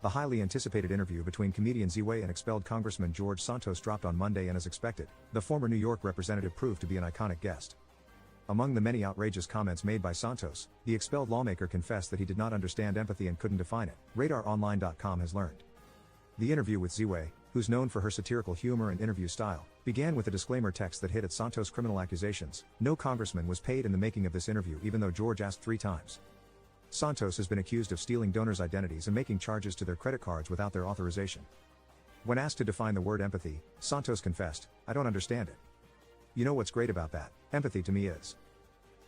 The highly anticipated interview between comedian Ziwe and expelled Congressman George Santos dropped on Monday, and as expected, the former New York representative proved to be an iconic guest. Among the many outrageous comments made by Santos, the expelled lawmaker confessed that he did not understand empathy and couldn't define it, RadarOnline.com has learned. The interview with Ziwe, who's known for her satirical humor and interview style, began with a disclaimer text that hit at Santos' criminal accusations. No congressman was paid in the making of this interview, even though George asked 3 times. Santos has been accused of stealing donors' identities and making charges to their credit cards without their authorization. When asked to define the word empathy, Santos confessed, "I don't understand it. You know what's great about that? Empathy to me is.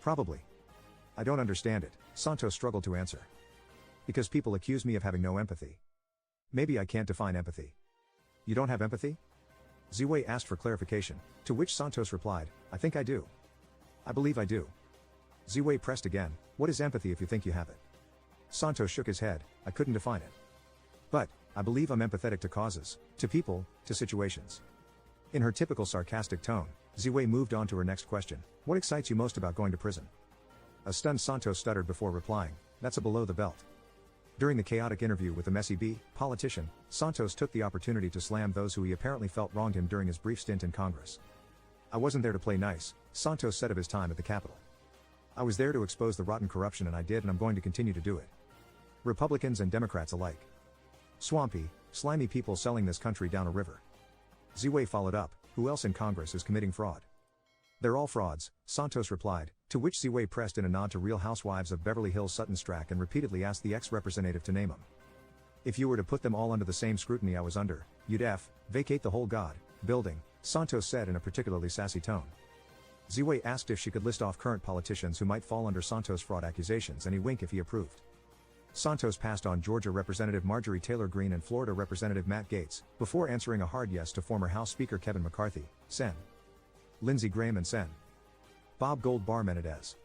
Probably. I don't understand it," Santos struggled to answer. "Because people accuse me of having no empathy. Maybe I can't define empathy." "You don't have empathy?" Ziwe asked for clarification, to which Santos replied, "I think I do. I believe I do." Ziwe pressed again, "What is empathy if you think you have it?" Santos shook his head, "I couldn't define it. But, I believe I'm empathetic to causes, to people, to situations." In her typical sarcastic tone, Ziwe moved on to her next question, "What excites you most about going to prison?" A stunned Santos stuttered before replying, "That's a below the belt." During the chaotic interview with the messy politician, Santos took the opportunity to slam those who he apparently felt wronged him during his brief stint in Congress. "I wasn't there to play nice," Santos said of his time at the Capitol. "I was there to expose the rotten corruption, and I did, and I'm going to continue to do it. Republicans and Democrats alike. Swampy, slimy people selling this country down a river." Ziwe followed up, "Who else in Congress is committing fraud?" "They're all frauds," Santos replied, to which Ziwe pressed in a nod to Real Housewives of Beverly Hills Sutton Strack and repeatedly asked the ex-representative to name them. "If you were to put them all under the same scrutiny I was under, you'd vacate the whole building," Santos said in a particularly sassy tone. Ziwe asked if she could list off current politicians who might fall under Santos' fraud accusations, and he winked if he approved. Santos passed on Georgia Representative Marjorie Taylor Greene and Florida Representative Matt Gaetz, before answering a hard yes to former House Speaker Kevin McCarthy, Sen. Lindsey Graham and Sen. Bob Goldbar Menendez.